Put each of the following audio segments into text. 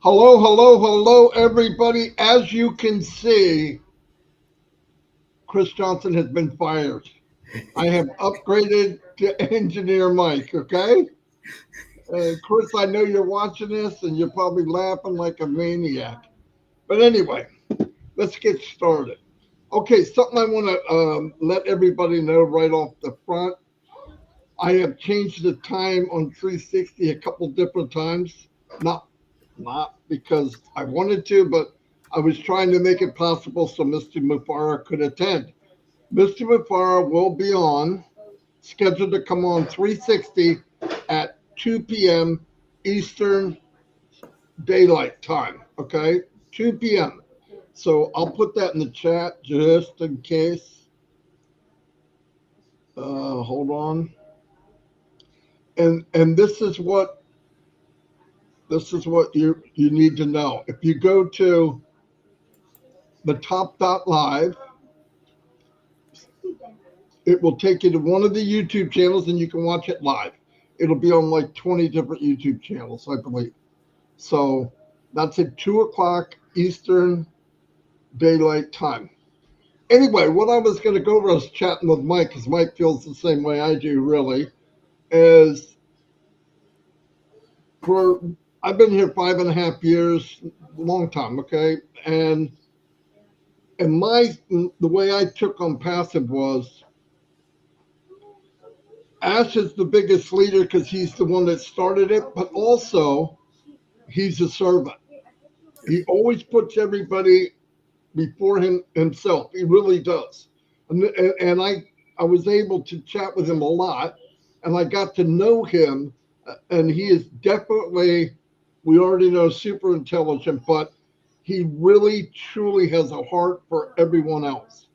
Hello, hello, hello, everybody. As you can see, Chris Johnson has been fired. I have upgraded to engineer Mike, okay? Chris, I know you're watching this and you're probably laughing like a maniac. But anyway, let's get started. Okay, something I want to let everybody know right off the front. I have changed the time on 360 a couple different times. Not not because I wanted to, but I was trying to make it possible so Mr. Mufara could attend. Mr. Mufara will be on, scheduled to come on 360 at 2 p.m. Eastern Daylight Time. Okay, 2 p.m. So I'll put that in the chat just in case. Hold on. And this is what you need to know. If you go to the top.live, it will take you to one of the YouTube channels and you can watch it live. It'll be on like 20 different YouTube channels, I believe. So that's at 2 o'clock Eastern Daylight Time. Anyway, what I was going to go over, I was chatting with Mike, because Mike feels the same way I do, really, is for I've been here 5.5 years, long time, okay? And the way I took on passive was Ash is the biggest leader because he's the one that started it, but also he's a servant. He always puts everybody before himself. He really does. And I was able to chat with him a lot, and I got to know him. And he is definitely, we already know, super intelligent, but he really truly has a heart for everyone else.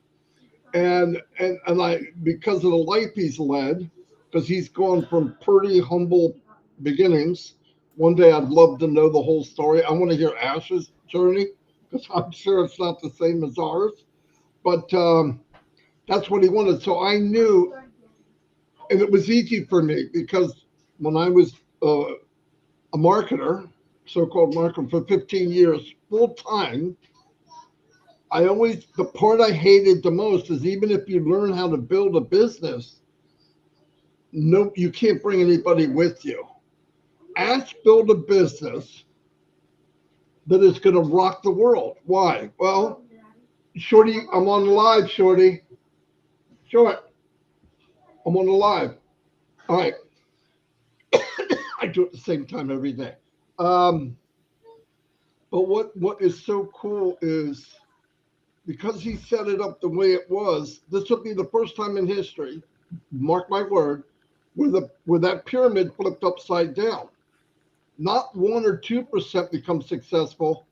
And I, because of the life he's led, because he's gone from pretty humble beginnings. One day I'd love to know the whole story. I want to hear Ash's journey because I'm sure it's not the same as ours. But that's what he wanted. So I knew, and it was easy for me because when I was a marketer, so-called marketer for 15 years, full time, the part I hated the most is even if you learn how to build a business, no, you can't bring anybody with you. Ask build a business that is going to rock the world. Why? Well, Shorty, I'm on the live, Shorty. Short, I'm on the live. All right. I do it at the same time every day. Um, but what is so cool is because he set it up the way it was, this will be the first time in history, mark my word, where that pyramid flipped upside down. Not 1 or 2% become successful.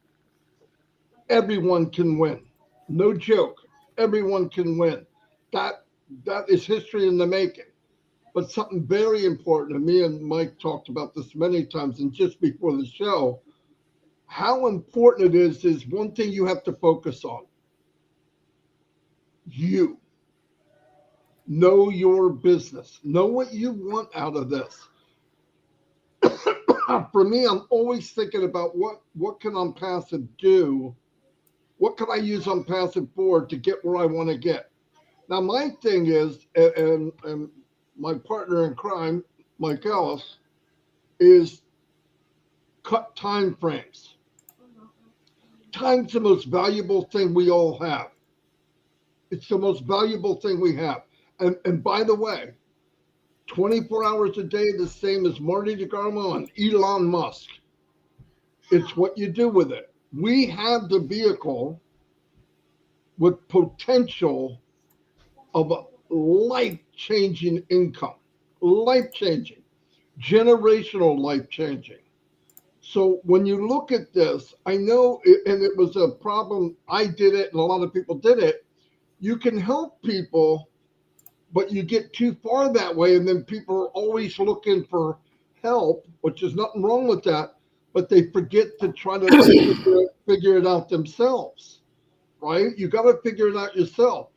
Everyone can win. No joke. Everyone can win. That that is history in the making. But something very important, and me and Mike talked about this many times, and just before the show, how important it is one thing you have to focus on. You know your business. Know what you want out of this. For me, I'm always thinking about what can Onpassive do? What can I use Onpassive for to get where I want to get? Now, my thing is, and my partner in crime, Mike Ellis, is cut time frames. Time's the most valuable thing we all have. It's the most valuable thing we have. And by the way, 24 hours a day, the same as Marty DeGarmo and Elon Musk. It's what you do with it. We have the vehicle with potential of a life-changing income, life-changing, generational life-changing. So when you look at this, I know, and it was a problem. I did it, and a lot of people did it. You can help people, but you get too far that way, and then people are always looking for help, which is nothing wrong with that, but they forget to try to figure it out themselves, right? You got to figure it out yourself.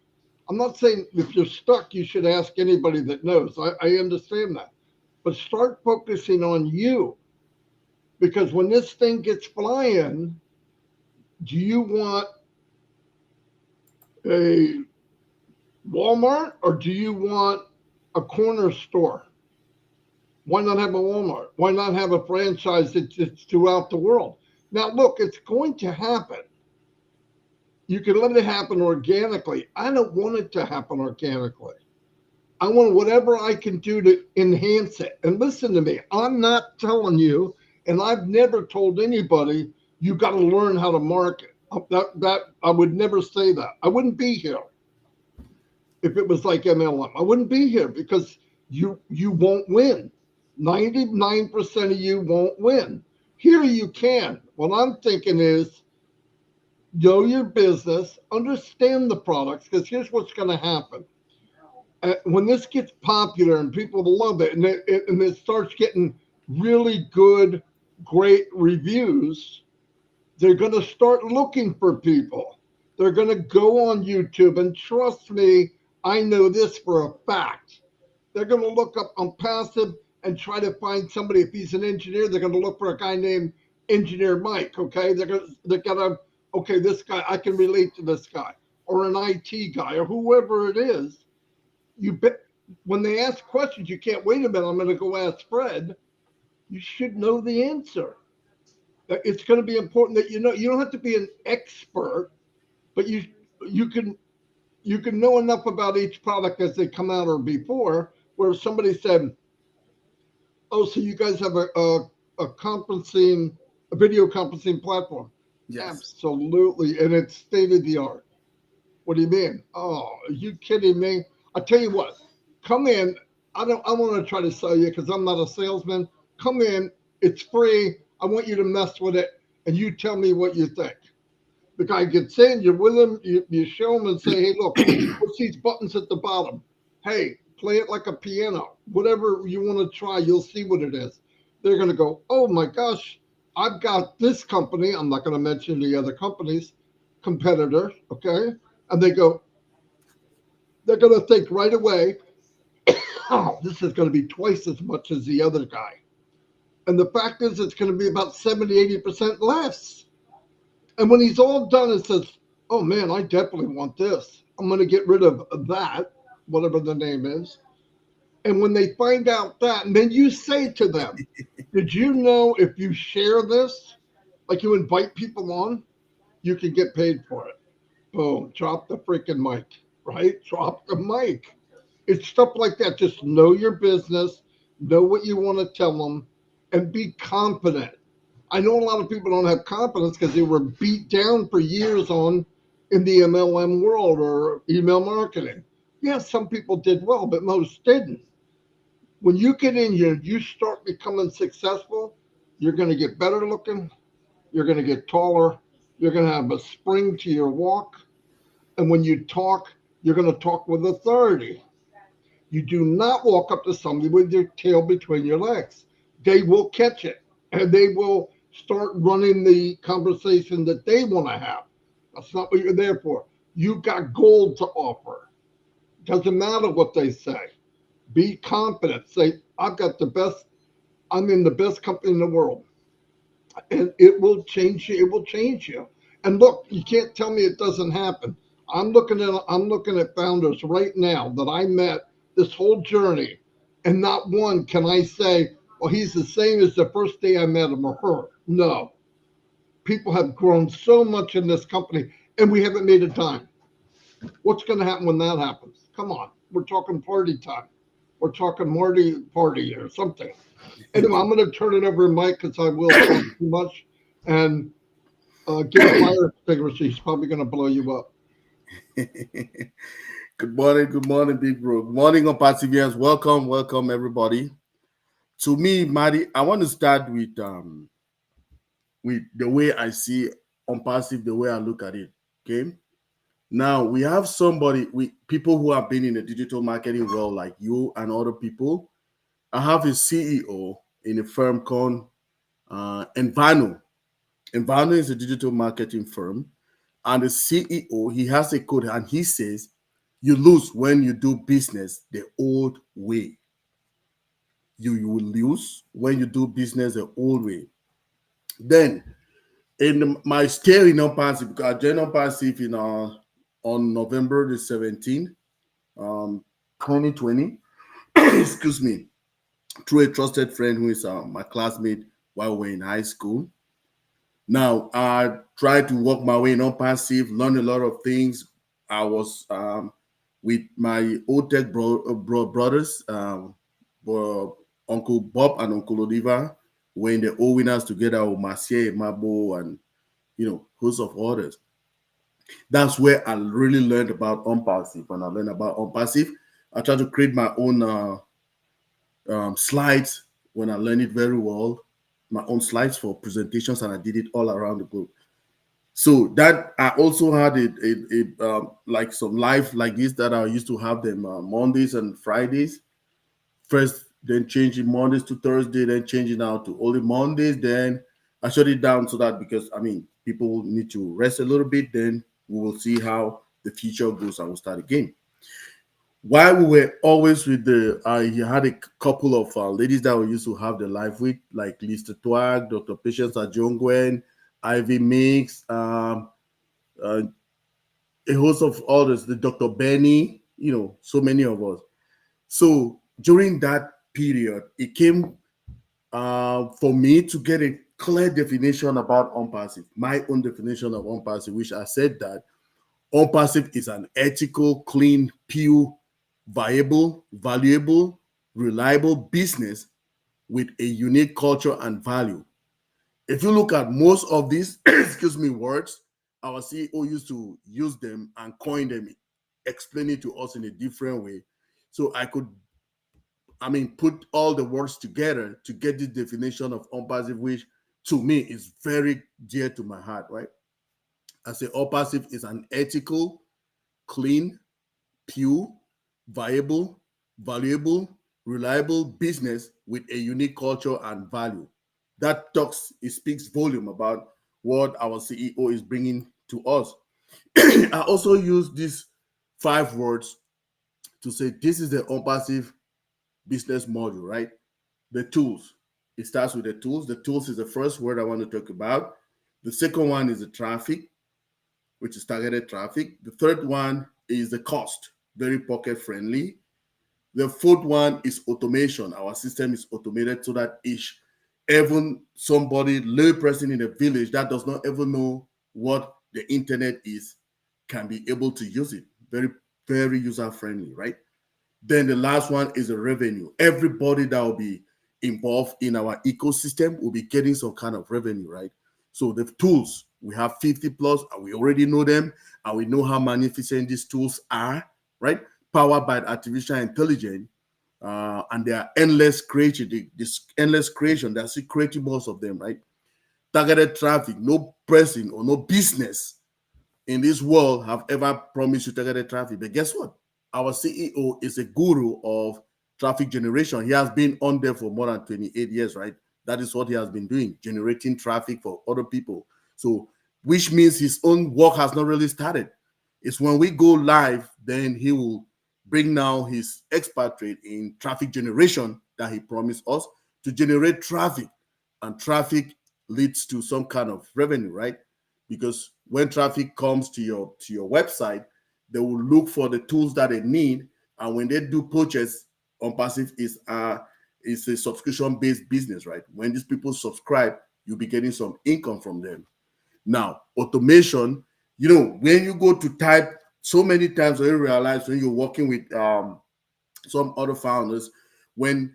I'm not saying if you're stuck, you should ask anybody that knows. I understand that. But start focusing on you Because when this thing gets flying, do you want a Walmart or do you want a corner store? Why not have a Walmart? Why not have a franchise that's throughout the world? Now, look, it's going to happen. You can let it happen organically. I don't want it to happen organically. I want whatever I can do to enhance it. And listen to me, I'm not telling you, and I've never told anybody, you got to learn how to market. That I would never say that. I wouldn't be here if it was like MLM. I wouldn't be here because you won't win. 99% of you won't win. Here you can. What I'm thinking is know your business, understand the products, because here's what's going to happen. When this gets popular and people love it, and it starts getting really good, great reviews, they're going to start looking for people. They're going to go on YouTube, and trust me, I know this for a fact. They're going to look up Onpassive and try to find somebody. If he's an engineer, they're going to look for a guy named Engineer Mike. Okay, they're gonna okay, this guy, I can relate to this guy, or an IT guy, or whoever it is. You bet. When they ask questions, you can't wait a minute. I'm going to go ask Fred. You should know the answer. It's going to be important that you know. You don't have to be an expert, but you can you can know enough about each product as they come out or before. Where somebody said, "Oh, so you guys have a conferencing, a video conferencing platform?" Yes. Absolutely, and it's state of the art. What do you mean? Oh, are you kidding me? I tell you what, come in. I don't. I want to try to sell you because I'm not a salesman. Come in. It's free. I want you to mess with it, and you tell me what you think. The guy gets in. You're with him. You show him and say, "Hey, look, what's these buttons at the bottom? Hey, play it like a piano. Whatever you want to try, you'll see what it is." They're going to go, "Oh my gosh, I've got this company." I'm not going to mention the other companies, competitor. Okay, and they go, they're going to think right away, oh, this is going to be twice as much as the other guy. And the fact is, it's going to be about 70, 80% less. And when he's all done, it says, oh man, I definitely want this. I'm going to get rid of that, whatever the name is. And when they find out that, and then you say to them, did you know if you share this, like you invite people on, you can get paid for it? Boom, drop the freaking mic, right? Drop the mic. It's stuff like that. Just know your business, know what you want to tell them, and be confident. I know a lot of people don't have confidence because they were beat down for years on in the MLM world or email marketing. Yes, some people did well, but most didn't. When you get in here, you start becoming successful, you're going to get better looking, you're going to get taller, you're going to have a spring to your walk. And when you talk, you're going to talk with authority. You do not walk up to somebody with your tail between your legs. They will catch it and they will start running the conversation that they want to have. That's not what you're there for. You got gold to offer. Doesn't matter what they say. Be confident. Say, I've got the best, I'm in the best company in the world. And it will change you. It will change you. And look, you can't tell me it doesn't happen. I'm looking at founders right now that I met this whole journey, and not one can I say, well, he's the same as the first day I met him or her. No, people have grown so much in this company, and we haven't made a dime. What's going to happen when that happens? Come on, we're talking party time. We're talking Marty party or something. Anyway, I'm going to turn it over to Mike because I will talk too much, and get a fire extinguisher. He's probably going to blow you up. Good morning, big bro. Good morning, Onpassivians. Welcome, welcome, everybody. To me, Marty, I want to start with the way I see Onpassive, the way I look at it. Okay. Now we have somebody, we people who have been in the digital marketing world like you and other people. I have a CEO in a firm called Envano. Envano is a digital marketing firm, and the CEO, he has a code, and he says, "You lose when you do business the old way. You will lose when you do business the old way." Then in my stay in Onpassive, because I joined Onpassive in on November the 17th, 2020. Excuse me, through a trusted friend who is my classmate while we're in high school. Now I tried to work my way in Onpassive, learn a lot of things. I was with my old tech brothers, Uncle Bob and Uncle Oliver, were in the O winners together with Marcia, Mabo, and host of others. That's where I really learned about Onpassive. When I learned about Onpassive, I tried to create my own slides when I learned it very well, my own slides for presentations, and I did it all around the globe. So that I also had like some live like this that I used to have them Mondays and Fridays. First, then changing Mondays to Thursday, then changing out to only Mondays. Then I shut it down so that because I mean people need to rest a little bit. Then we will see how the future goes and we'll start again. While we were always with I had a couple of ladies that we used to have the live with, like Lista Twag, Dr. Patience Ajongwen, Ivy Mix, uh, a host of others, the Dr. Benny, so many of us. So during that period, it came for me to get a clear definition about Onpassive, my own definition of Onpassive, which I said that Onpassive is an ethical, clean, pure, viable, valuable, reliable business with a unique culture and value. If you look at most of these, excuse me, words, our CEO used to use them and coin them, explain it to us in a different way. So I could, I mean, put all the words together to get this definition of Onpassive, which to me is very dear to my heart, right? I say Onpassive is an ethical, clean, pure, viable, valuable, reliable business with a unique culture and value. That talks, it speaks volume about what our CEO is bringing to us. I also use these 5 words to say this is the Onpassive business model, right? The tools. It starts with the tools. The tools is the first word I want to talk about. The second one is the traffic, which is targeted traffic. The third one is the cost, very pocket friendly. The fourth one is automation. Our system is automated so that each, even somebody, lay person in a village that does not ever know what the internet is, can be able to use it. Very, very user friendly, right? Then the last one is the revenue. Everybody that will be involved in our ecosystem will be getting some kind of revenue, right? So the tools, we have 50 plus, and we already know them, and we know how magnificent these tools are, right? Powered by artificial intelligence, and they are endless creation. This endless creation, there's creating most of them, right? Targeted traffic, no person or no business in this world have ever promised you targeted traffic. But guess what? Our CEO is a guru of traffic generation. He has been on there for more than 28 years, right? That is what he has been doing, generating traffic for other people. So, which means his own work has not really started. It's when we go live, then he will bring now his expatriate in traffic generation that he promised us to generate traffic. And traffic leads to some kind of revenue, right? Because when traffic comes to your website, they will look for the tools that they need, and when they do purchase, Onpassive is a subscription based business, right? When these people subscribe, you'll be getting some income from them. Now, automation, when you go to type so many times, when you realize when you're working with some other founders, when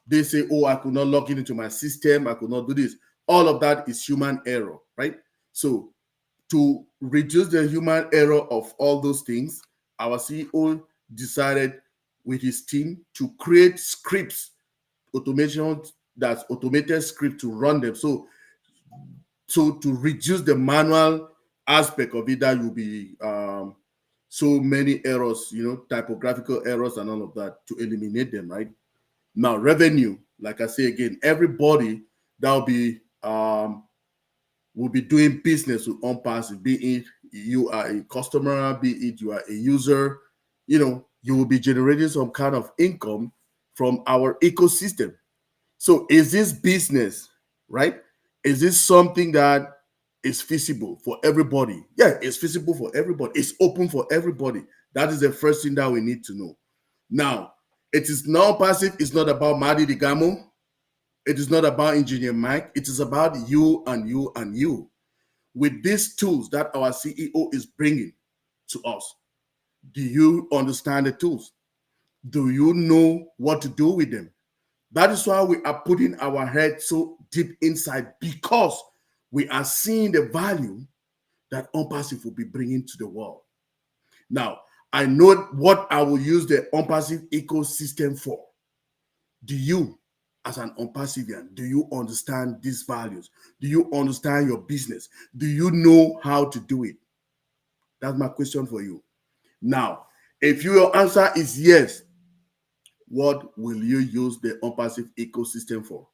they say, "Oh, I could not log into my system, I could not do this," all of that is human error, right? So to reduce the human error of all those things, our CEO decided with his team to create scripts, automation, that's automated script to run them. So to reduce the manual aspect of it, that will be so many errors, typographical errors and all of that, to eliminate them, right? Now, revenue, like I say again, everybody that will be doing business with Onpassive, be it you are a customer, be it you are a user, you will be generating some kind of income from our ecosystem. So is this business, right? Is this something that is feasible for everybody? Yeah, it's feasible for everybody. It's open for everybody. That is the first thing that we need to know. Now, it is non-passive. It's not about Marty Digamo. It is not about Engineer Mike. It is about you and you and you. With these tools that our CEO is bringing to us, do you understand the tools? Do you know what to do with them? That is why we are putting our head so deep inside, because we are seeing the value that Onpassive will be bringing to the world. Now, I know what I will use the Onpassive ecosystem for. Do you, as an Onpassivian, do you understand these values? Do you understand your business? Do you know how to do it? That's my question for you. Now, if your answer is yes, what will you use the Onpassive ecosystem for?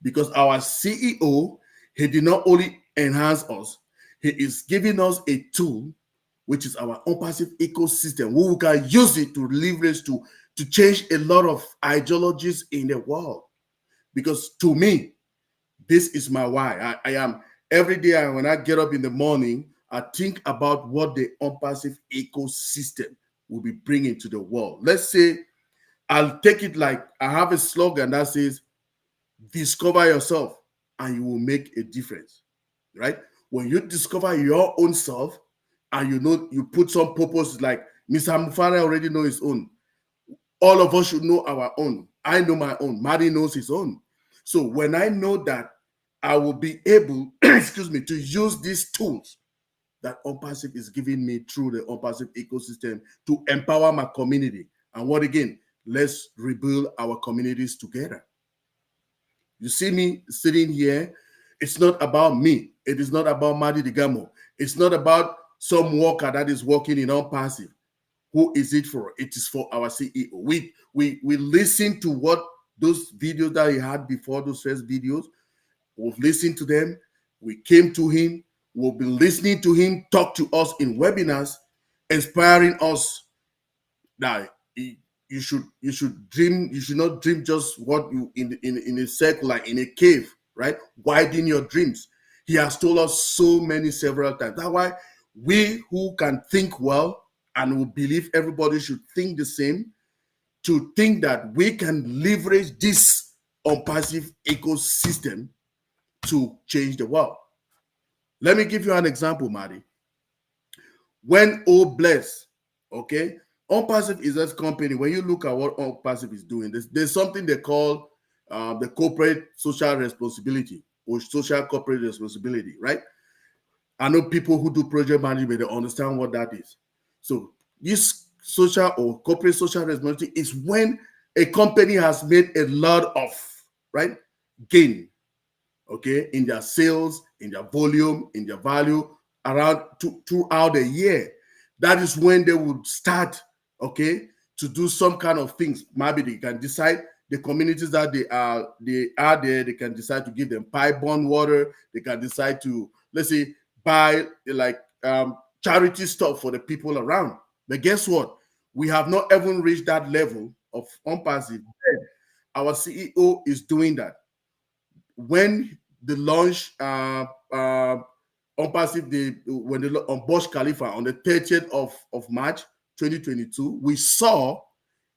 Because our CEO, he did not only enhance us, he is giving us a tool, which is our Onpassive ecosystem, who we can use it to leverage to change a lot of ideologies in the world. Because to me, this is my why. I am every day when I get up in the morning, I think about what the Onpassive ecosystem will be bringing to the world. Let's say I'll take it like I have a slogan that says, discover yourself and you will make a difference, right? When you discover your own self and you know you put some purpose, like Mr. Mufara already know his own. All of us should know our own. I know my own. Marty knows his own. So when I know that, I will be able, excuse me, to use these tools that Onpassive is giving me through the Onpassive ecosystem to empower my community. And what again? Let's rebuild our communities together. You see me sitting here, it's not about me. It is not about Marty Digamo. It's not about some worker that is working in Onpassive. Who is it for? It is for our CEO. We listen to what those videos that he had before, those first videos. We've listened to them. We came to him. We'll be listening to him talk to us in webinars, inspiring us that you should dream. You should not dream just what you in a circle, like in a cave, right? Widen your dreams. He has told us so many several times. That's why we who can think well and we believe everybody should think the same, to think that we can leverage this Onpassive ecosystem to change the world. Let me give you an example, Marty. When Bless, okay, Onpassive is a company. When you look at what Onpassive is doing, there's something they call the corporate social responsibility or social corporate responsibility, right? I know people who do project management, they understand what that is. So this social or corporate social responsibility is when a company has made a lot of, right, gain, okay, in their sales, in their volume, in their value around throughout the year. That is when they would start, okay, to do some kind of things. Maybe they can decide the communities that they are there, they can decide to give them pipe-borne water. They can decide to, let's say, buy like charity stuff for the people around. But guess what? We have not even reached that level of Onpassive. Our CEO is doing that. When the launch Onpassive, when the on Burj Khalifa on the 30th of March 2022, we saw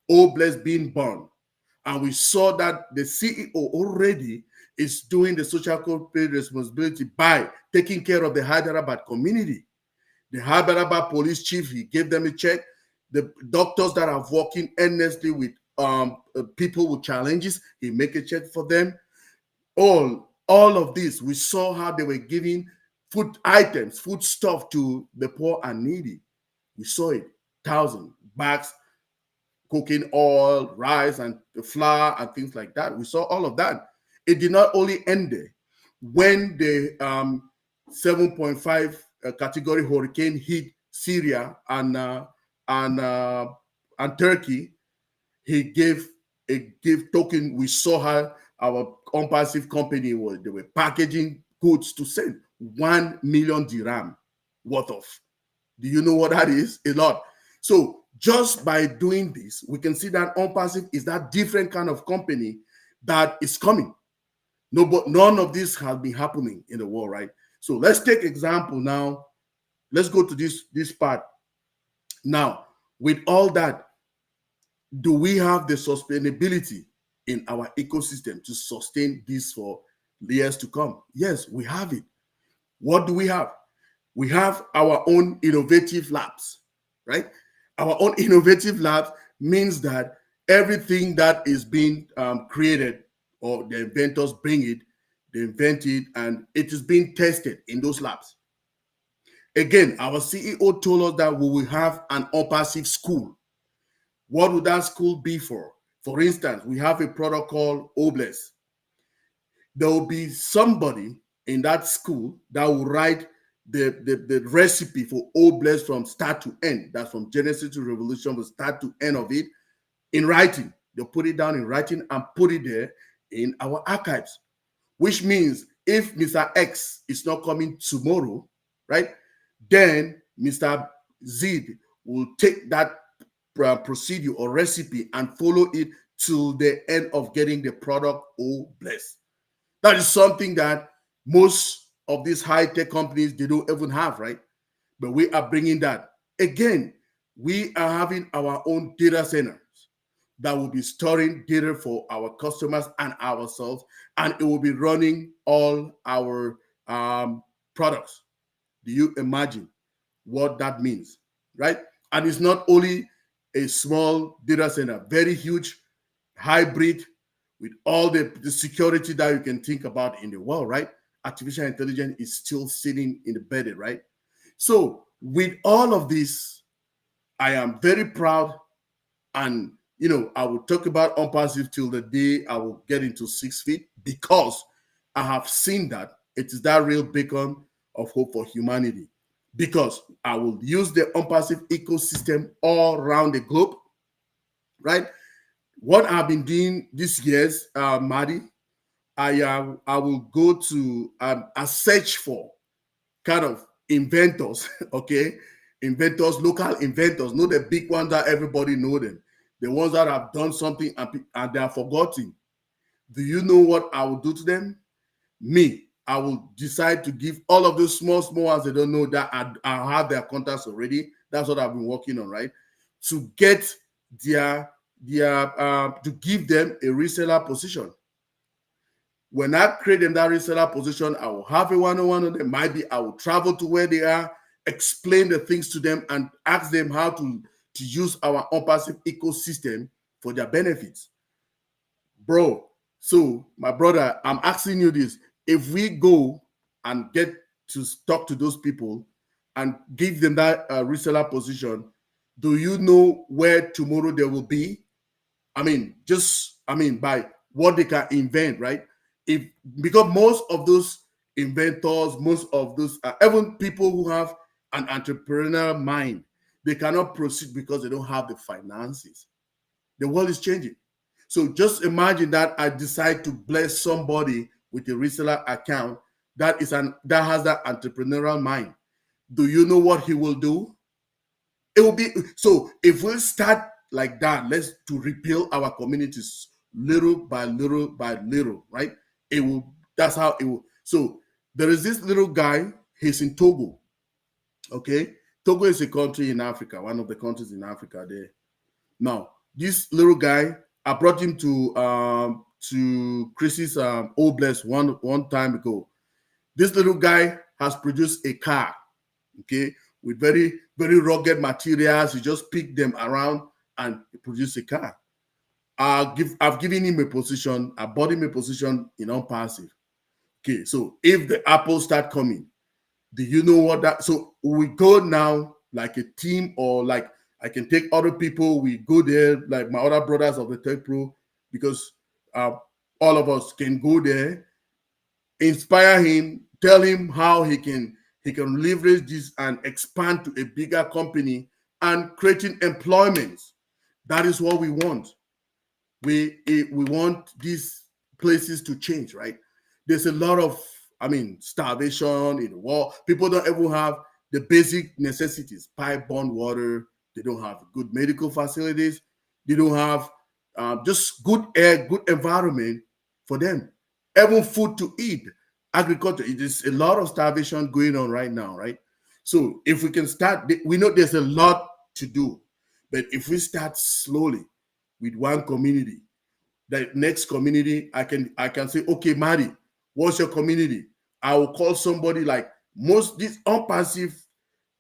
Bless being born. And we saw that the CEO already is doing the social corporate responsibility by taking care of the Hyderabad community. The Hyderabad police chief, he gave them a check. The doctors that are working earnestly with people with challenges, he make a check for them. All of this, we saw how they were giving food items, food stuff to the poor and needy. We saw it, 1,000 bags, cooking oil, rice, and flour, and things like that. We saw all of that. It did not only end there. When the 7.5 category hurricane hit Syria and Turkey, he gave a gift token. We saw how our Onpassive company they were packaging goods to send 1 million dirham worth of. Do you know what that is? A lot. So just by doing this, we can see that Onpassive is that different kind of company that is coming. No, but none of this has been happening in the world, right? So let's take example now. Let's go to this part. Now, with all that, do we have the sustainability in our ecosystem to sustain this for years to come? Yes, we have it. What do we have? We have our own innovative labs, right? Our own innovative labs means that everything that is being created, or the inventors bring it, they invent it, and it is being tested in those labs. Again, our CEO told us that we will have an Onpassive school. What would that school be for? For instance, we have a product called Obless. There will be somebody in that school that will write the recipe for Obless from start to end. That's from Genesis to Revolution, from start to end of it, in writing. They'll put it down in writing and put it there in our archives, which means if Mr. X is not coming tomorrow, right, then Mr. Z will take that procedure or recipe and follow it till the end of getting the product. Oh, bless. That is something that most of these high-tech companies, they don't even have, right? But we are bringing that. Again, we are having our own data centers that will be storing data for our customers and ourselves, and it will be running all our products. Do you imagine what that means, right? And it's not only a small data center, very huge, hybrid, with all the security that you can think about in the world, right? Artificial intelligence is still sitting in the bed, right? So with all of this, I am very proud, and I will talk about Onpassive till the day I will get into 6 feet, because I have seen that it is that real beacon of hope for humanity. Because I will use the Onpassive ecosystem all around the globe, right? What I've been doing this years, Marty, I will go to a search for kind of inventors, okay? Inventors, local inventors, not the big ones that everybody know them. The ones that have done something and they are forgotten. Do you know what I will do to them? Me, I will decide to give all of those small ones they don't know that I have their contacts already. That's what I've been working on, right? To get to give them a reseller position. When I create them that reseller position, I will have a one-on-one on them. Might be I will travel to where they are, explain the things to them, and ask them how to use our Onpassive ecosystem for their benefits. Bro, so my brother, I'm asking you this. If we go and get to talk to those people and give them that reseller position, do you know where tomorrow they will be? By what they can invent, right? If Because most of those inventors, most of those even people who have an entrepreneurial mind, they cannot proceed because they don't have the finances. The world is changing. So just imagine that I decide to bless somebody with a reseller account that has that entrepreneurial mind. Do you know what he will do? It will be so. If we start like that, let's to rebuild our communities little by little by little, right? It will. That's how it will. So there is this little guy. He's in Togo. Okay, Togo is a country in Africa, one of the countries in Africa. There. Now, this little guy, I brought him to Chris's Obless one time ago. This little guy has produced a car, okay, with very, very rugged materials. He just picked them around and produced a car. I've given him a position. I bought him a position in Onpassive. Okay, so if the apples start coming, do you know what that? So we go now like a team, or like I can take other people. We go there, like my other brothers of the Tech Pro, because all of us can go there, inspire him, tell him how he can leverage this and expand to a bigger company and creating employment. That is what we want. We want these places to change, right? There's a lot of starvation in the world. People don't even have the basic necessities: pipe-borne water. They don't have good medical facilities. They don't have just good air, good environment for them. even food to eat. Agriculture, it is a lot of starvation going on right now, right? So if we can start, we know there's a lot to do, but if we start slowly with one community, the next community, I can say, okay, Marty, what's your community? I will call somebody like most this Onpassive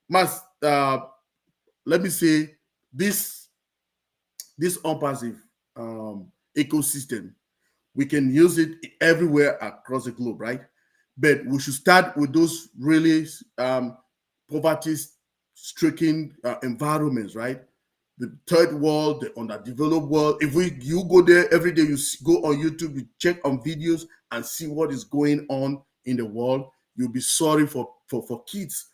must let me say this Onpassive ecosystem, we can use it everywhere across the globe, right? But we should start with those really poverty-stricken environments, right? The third world, the underdeveloped world. If you go there every day, go on YouTube, you check on videos and see what is going on in the world. You'll be sorry for kids,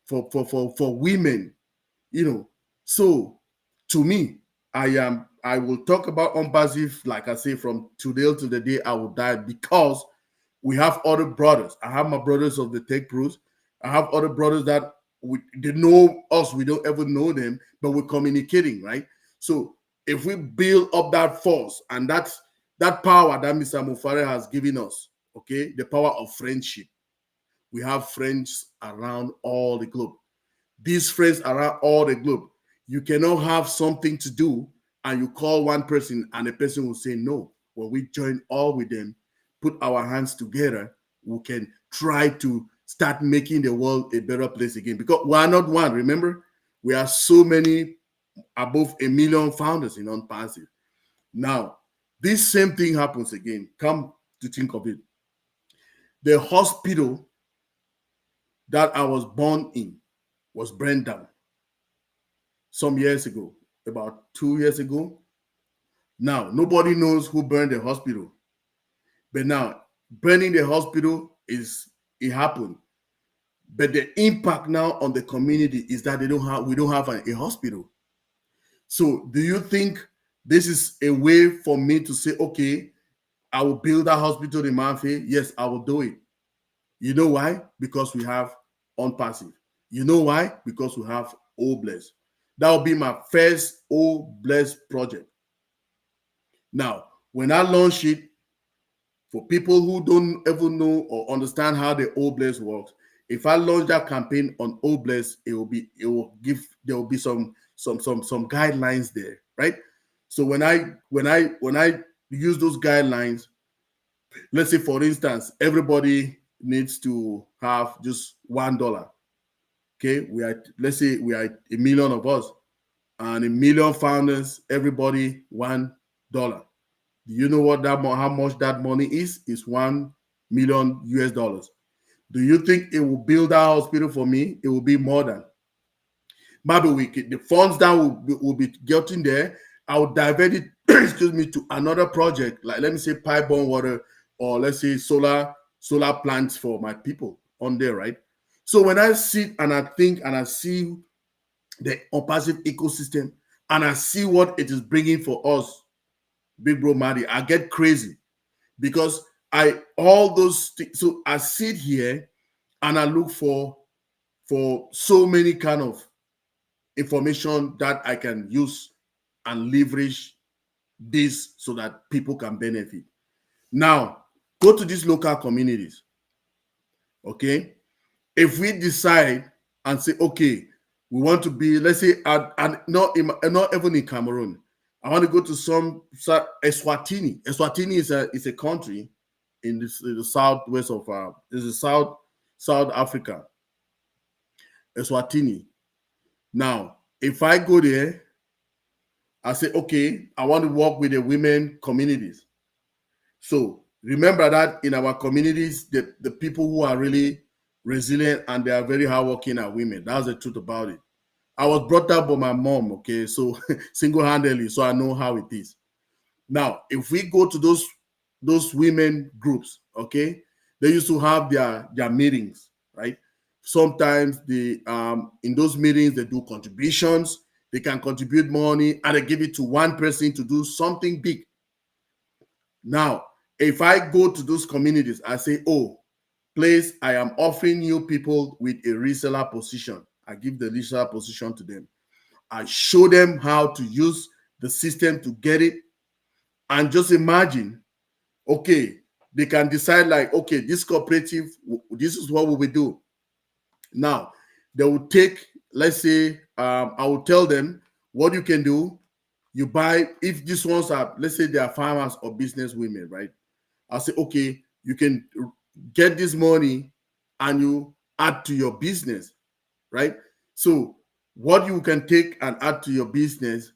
for women, So to me, I will talk about Onpassive, like I say, from today to the day I will die, because we have other brothers. I have my brothers of the Tech Pros. I have other brothers that they know us. We don't ever know them, but we're communicating, right? So if we build up that force and that power that Mr. Mufare has given us, okay, the power of friendship. We have friends around all the globe. These friends around all the globe. You cannot have something to do and you call one person and the person will say no. When we join all with them, put our hands together, we can try to start making the world a better place again. Because we are not one. Remember, we are so many, above 1 million founders in Onpassive. Now, this same thing happens again. Come to think of it. The hospital that I was born in was burned down some years ago, about 2 years ago. Now, nobody knows who burned the hospital. But now, burning the hospital it happened. But the impact now on the community is that we don't have a hospital. So do you think this is a way for me to say, okay, I will build a hospital in Manfe? Yes, I will do it. You know why? Because we have Onpassive. You know why? Because we have Obless. That will be my first Obless project. Now, when I launch it, for people who don't ever know or understand how the Obless works, if I launch that campaign on Obless, there will be some guidelines there, right? So when I use those guidelines, let's say for instance, everybody needs to have just $1. Okay, let's say we are 1 million of us, and 1 million founders, everybody $1. Do you know how much that money is? It's 1 million US dollars. Do you think it will build a hospital for me? It will be more than. Maybe the funds that will be getting there, I will divert it, excuse me, to another project, like let me say pipe-borne water, or let's say solar plants for my people on there, right? So when I sit and I think and I see the Onpassive ecosystem and I see what it is bringing for us, big bro Marty, I get crazy because all those things. So I sit here and I look for so many kind of information that I can use and leverage this so that people can benefit. Now, go to these local communities. Okay, if we decide and say, okay, we want to be, let's say, not even in Cameroon. I want to go to some Eswatini. Eswatini is a country in the southwest of this is South Africa. Eswatini. Now, if I go there, I say, okay, I want to work with the women communities. So remember that in our communities, the people who are really resilient and they are very hardworking are women. That's the truth about it. I was brought up by my mom, okay, so single-handedly, so I know how it is. Now, if we go to those women groups, okay, they used to have their meetings, right? Sometimes in those meetings they do contributions. They can contribute money and they give it to one person to do something big. Now, if I go to those communities, I say, oh, please, I am offering you people with a reseller position. I give the reseller position to them. I show them how to use the system to get it. And just imagine, okay, they can decide like, okay, this cooperative, this is what we will do. Now, they will take, let's say, I will tell them what you can do. You buy, if these ones are, let's say they are farmers or business women, right? I'll say, okay, you can get this money and you add to your business, right? So what you can take and add to your business,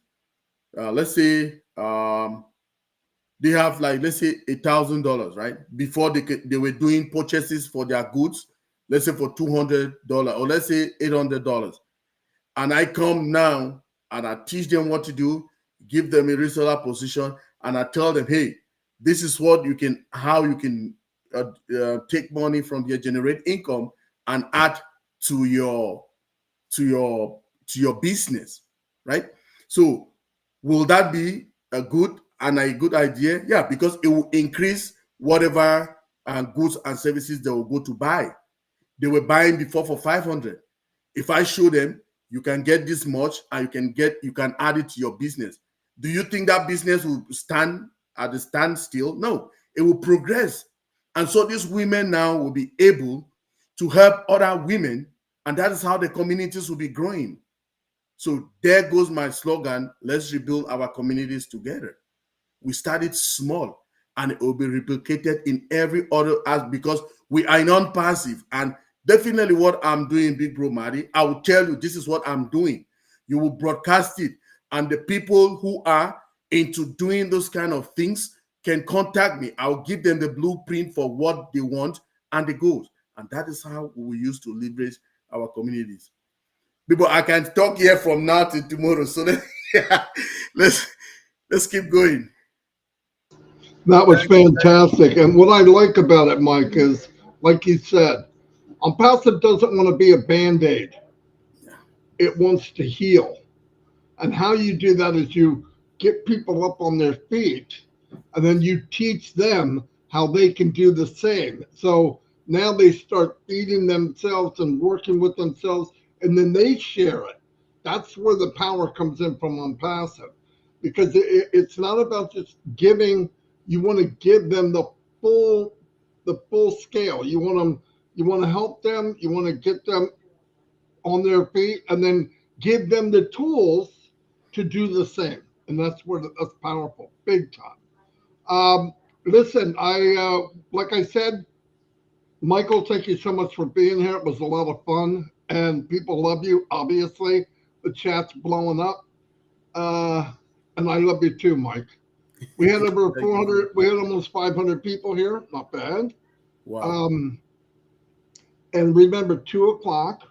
let's say they have like, let's say $1,000, right? Before they were doing purchases for their goods, let's say for $200 or let's say $800. And I come now and I teach them what to do, give them a reseller position, and I tell them, hey, this is what you can, how you can take money from your generate income and add to your to your to your business, right? So will that be a good idea? Yeah, because it will increase whatever goods and services they will go to buy. They were buying before for 500. If I show them you can get this much and you can add it to your business, do you think that business will stand at the standstill? No, it will progress. And so these women now will be able to help other women, and that is how the communities will be growing. So there goes my slogan: let's rebuild our communities together. We started small and it will be replicated in every other aspect because we are non-passive. And definitely what I'm doing, Big Bro Marty, I will tell you this is what I'm doing. You will broadcast it, and the people who are into doing those kind of things can contact me. I'll give them the blueprint for what they want and the goals. And that is how we use to leverage our communities. People, I can talk here from now to tomorrow. So let's keep going. That was fantastic. And what I like about it, Mike, is like you said, Onpassive doesn't want to be a band aid, it wants to heal. And how you do that is you get people up on their feet and then you teach them how they can do the same. So now they start feeding themselves and working with themselves, and then they share it. That's where the power comes in from Onpassive, because it's not about just giving. You want to give them the full scale. You want to help them. You want to get them on their feet, and then give them the tools to do the same. And that's where that's powerful, big time. Listen, like I said, Michael, thank you so much for being here. It was a lot of fun, and people love you. Obviously, the chat's blowing up, uh, and I love you too, Mike. We had over 400. We had almost 500 people here. Not bad. Wow. Um, and remember, 2 o'clock,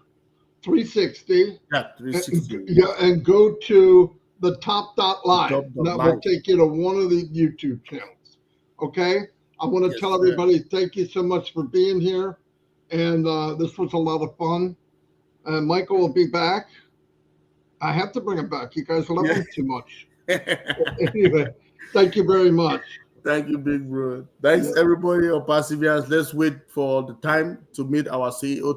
360. Yeah, 360. Yeah, and go to the top dot live. Top That live. will take you to one of the YouTube channels. Okay. I want to Yes, tell sir. everybody thank you so much for being here, and this was a lot of fun. And Michael will be back. I have to bring him back. You guys love him too much. Anyway, thank you very much. Thank you, Big Bro. Thanks, Yeah. everybody, on Perseverance. Let's wait for the time to meet our CEO